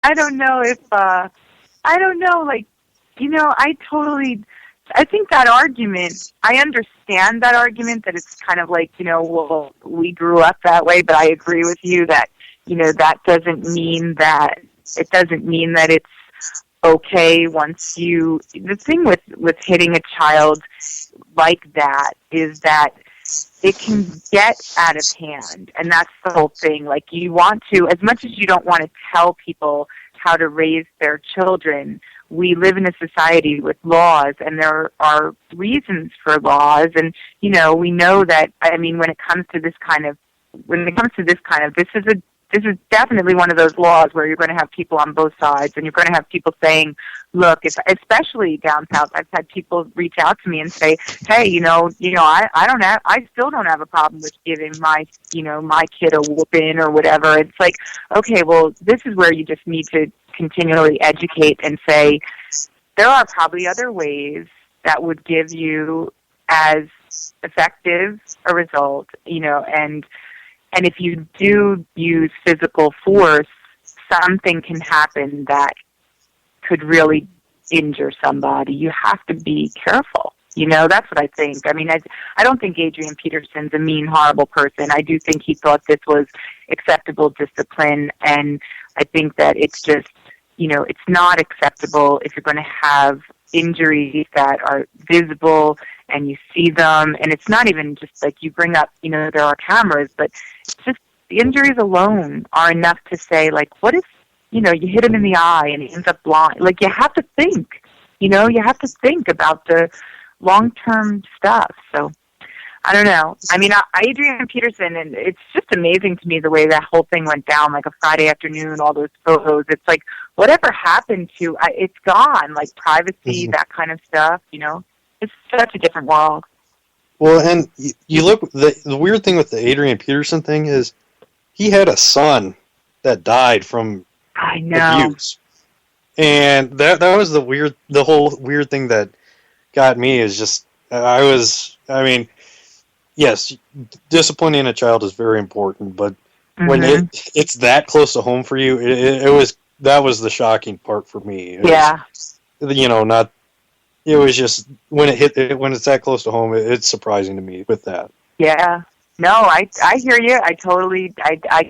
I don't know if, I don't know, like, I think that argument, I understand that argument that it's kind of like, well, we grew up that way, but I agree with you that, that doesn't mean that it's okay once the thing with hitting a child like that is that it can get out of hand, and that's the whole thing. Like, you want to, as much as you don't want to tell people how to raise their children, we live in a society with laws, and there are reasons for laws, and, we know that, I mean, when it comes to this kind of, this is definitely one of those laws where you're going to have people on both sides, and you're going to have people saying, look, especially down south, I've had people reach out to me and say, hey, I still don't have a problem with giving my kid a whooping or whatever. It's like, okay, well, this is where you just need to continually educate and say, there are probably other ways that would give you as effective a result, and if you do use physical force, something can happen that could really injure somebody. You have to be careful. That's what I think. I mean, I don't think Adrian Peterson's a mean, horrible person. I do think he thought this was acceptable discipline, and I think that it's just, it's not acceptable if you're going to have injuries that are visible and you see them, and it's not even just like you bring up, there are cameras, but it's just the injuries alone are enough to say, like, what if, you hit him in the eye and he ends up blind? Like, you have to think, you have to think about the long-term stuff. So, I don't know. I mean, Adrian Peterson, and it's just amazing to me the way that whole thing went down, like a Friday afternoon, all those photos. It's like, whatever happened to, it's gone, like privacy, that kind of stuff, It's such a different world. Well, and you look, the weird thing with the Adrian Peterson thing is he had a son that died from abuse. And that was the whole weird thing that got me is just, yes, disciplining a child is very important, but when it's that close to home for you, that was the shocking part for me. It was just when it's that close to home, it's surprising to me with that. Yeah. No, I hear you. I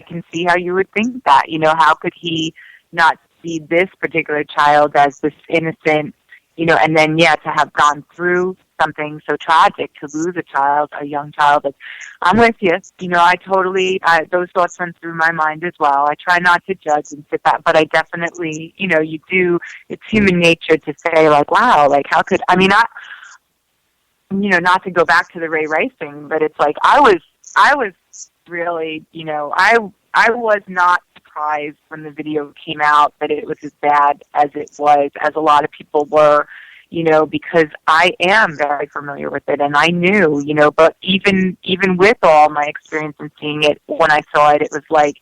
can see how you would think that. How could he not see this particular child as this innocent, and then, to have gone through something so tragic, to lose a young child. Like, I'm with you. Those thoughts run through my mind as well. I try not to judge and sit back, but I definitely, you do, it's human nature to say, like, wow, like, how could, not to go back to the Ray Rice thing, but it's like, I was really, I was not surprised when the video came out that it was as bad as it was, as a lot of people were, because I am very familiar with it, and I knew, but even with all my experience in seeing it, when I saw it, it was like,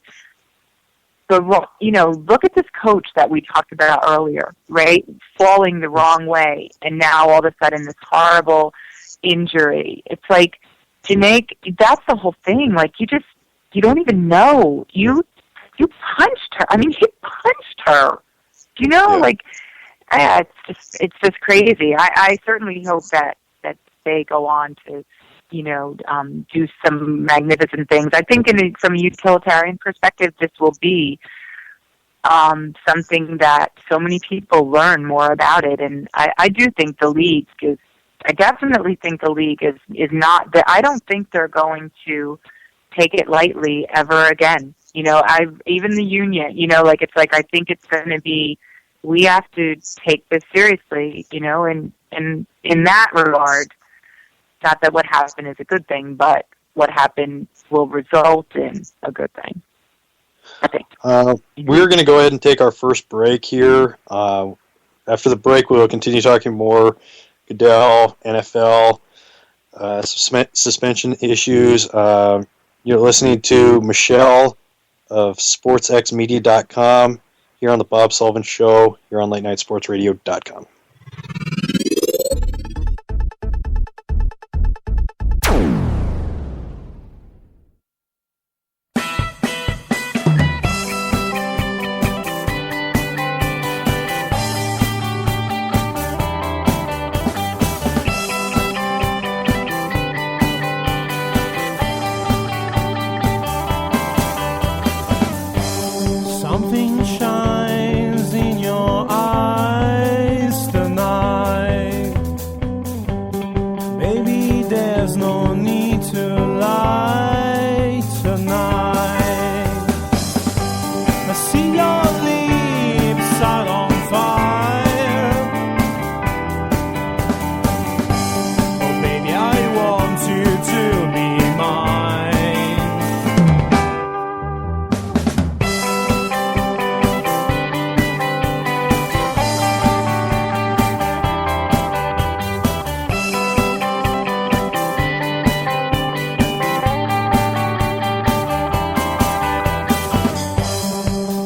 look at this coach that we talked about earlier, right? Falling the wrong way, and now all of a sudden this horrible injury. It's like, Janae, that's the whole thing. Like, you don't even know. You punched her. I mean, he punched her. Like, it's just crazy. I certainly hope that they go on to, do some magnificent things. I think from a utilitarian perspective, this will be something that so many people learn more about it. And I do think I definitely think the league is not, I don't think they're going to take it lightly ever again. Even the union, it's like, I think it's going to be, we have to take this seriously, and in that regard, not that what happened is a good thing, but what happened will result in a good thing, I think. We're going to go ahead and take our first break here. After the break, we'll continue talking more Goodell, NFL, suspension issues. You're listening to Michelle of SportsXmedia.com here on the Bob Sullivan Show, here on LateNightSportsRadio.com. shines in your eyes tonight. Baby, there's no need to lie tonight. I see your lips out on fire. Oh baby, I want you to be mine.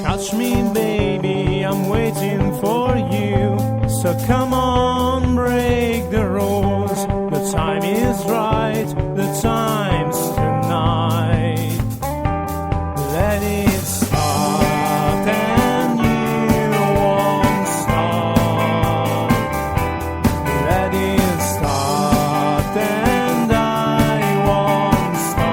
Catch me, baby, I'm waiting for you. So come on, break the rules. The time is right, the time's tonight. Let it start and you won't stop. Let it start and I won't stop.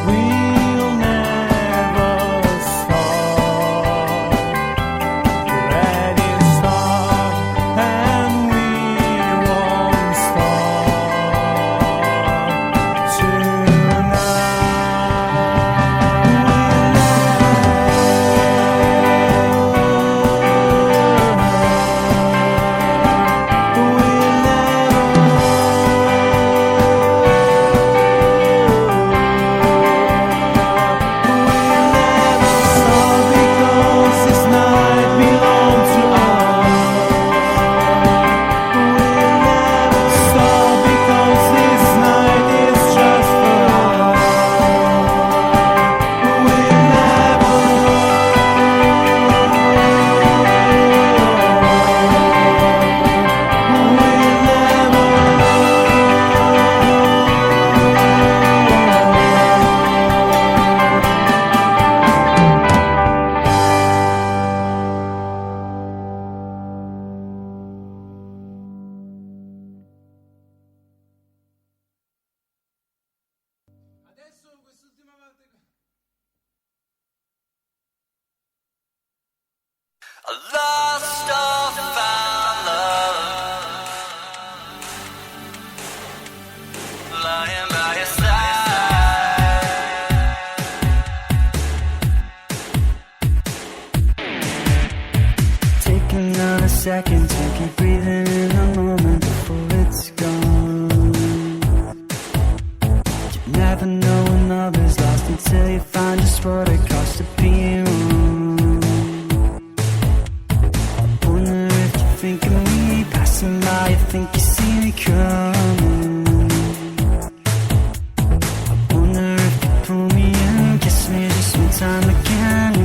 We'll never stop. Let it start and we won't stop because this night belongs to us. We'll never stop because this night is just for us. We'll never A lost or found love, lying by your side. Take another second to keep breathing in the moment before it's gone. You never know when others lost until you find just what it costs to be wrong. I wonder if you think of me passing by, you think you see me coming. I wonder if you pull me in, kiss me just one time again.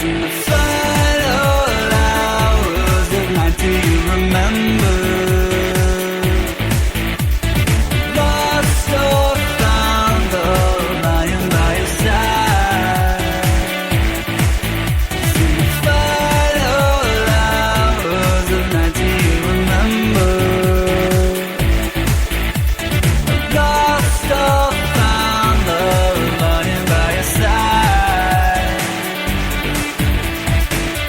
In the final hours of night, do you remember? Lost or found love, lying by your side. In the final hours of night, do you remember? Lost or found love, lying by your side.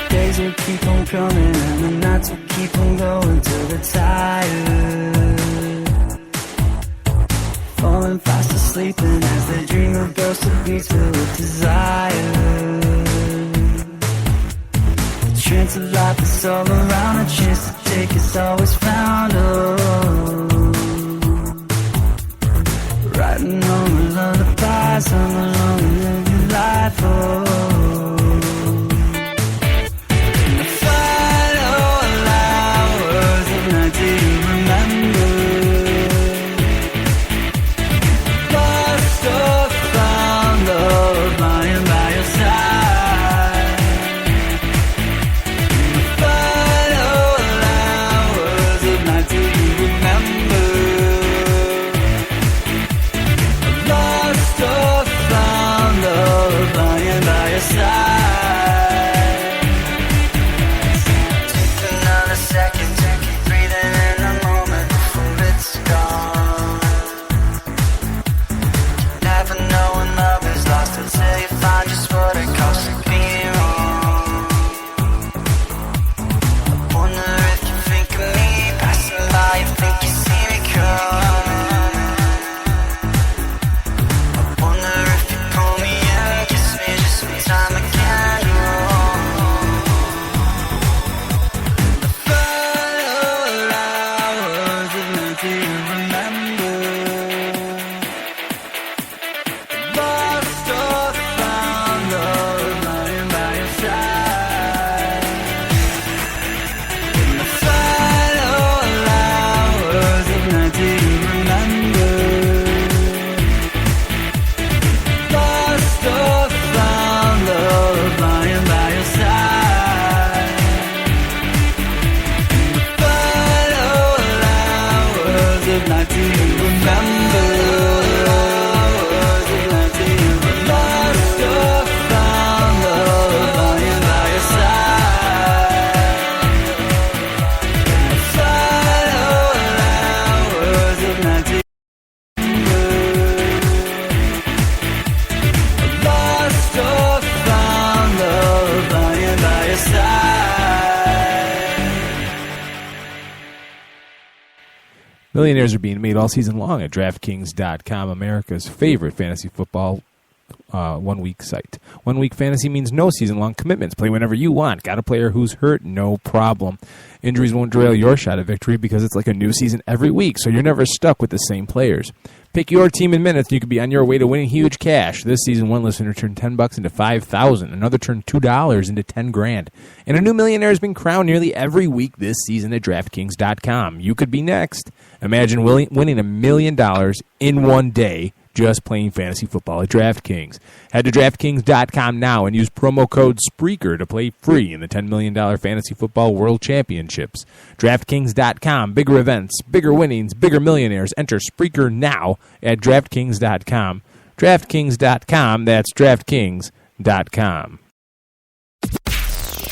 Days will keep on coming and the nights will keep on going till they're tired. Falling fast asleep and as they dream of ghosts of beats filled with desire. The trance of life is all around, a chance to take is always found. Oh, writing on the lullabies, I'm alone and live your life. Oh, In the final hours of night, do you remember? Lost or found love, lying by your side. In the final hours of night, do you remember? Millionaires are being made all season long at DraftKings.com, America's favorite fantasy football one-week site. 1 week fantasy means no season-long commitments. Play whenever you want. Got a player who's hurt? No problem. Injuries won't derail your shot at victory because it's like a new season every week, so you're never stuck with the same players. Pick your team in minutes, and you could be on your way to winning huge cash. This season, one listener turned $10 into $5,000. Another turned $2 into $10,000. And a new millionaire has been crowned nearly every week this season at DraftKings.com. You could be next. Imagine winning $1 million in one day just playing fantasy football at DraftKings. Head to DraftKings.com now and use promo code Spreaker to play free in the $10 million Fantasy Football World Championships. DraftKings.com. Bigger events, bigger winnings, bigger millionaires. Enter Spreaker now at DraftKings.com. DraftKings.com. That's DraftKings.com.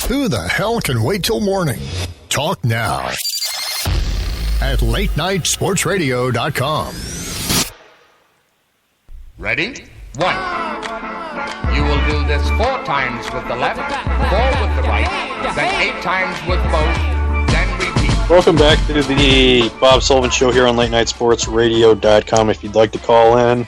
Who the hell can wait till morning? Talk now at LateNightSportsRadio.com. Ready? 1. You will do this 4 times with the left, 4 with the right, then 8 times with both, then repeat. Welcome back to the Bob Sullivan Show here on LateNightSportsRadio.com. If you'd like to call in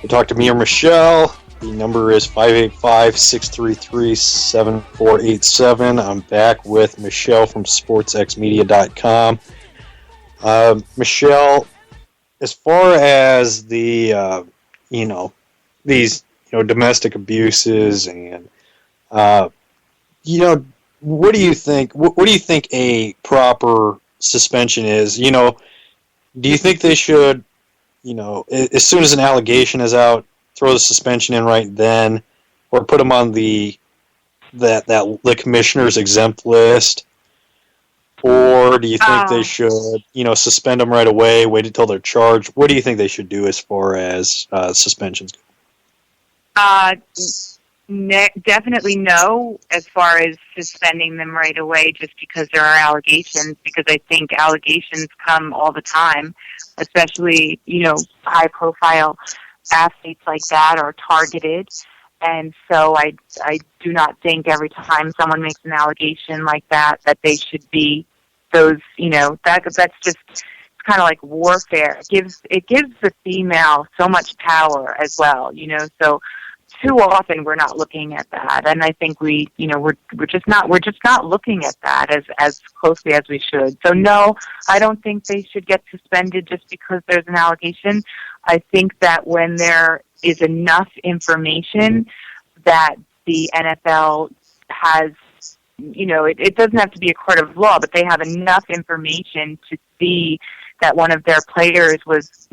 to talk to me or Michelle, the number is 585-633-7487. I'm back with Michelle from SportsXmedia.com. Michelle, as far as the these domestic abuses and what do you think? What do you think a proper suspension is? Do you think they should, as soon as an allegation is out, throw the suspension in right then, or put them on the commissioner's exempt list? Or do you think they should, suspend them right away, wait until they're charged? What do you think they should do as far as suspensions go? Definitely no, as far as suspending them right away just because there are allegations, because I think allegations come all the time, especially, high-profile athletes like that are targeted. And so I do not think every time someone makes an allegation like that they should be those, that's just kind of like warfare. It gives the female so much power as well, so too often we're not looking at that. And I think we're just not looking at that as closely as we should. So no, I don't think they should get suspended just because there's an allegation. I think that when there is enough information that the NFL has, it doesn't have to be a court of law, but they have enough information to see that one of their players was,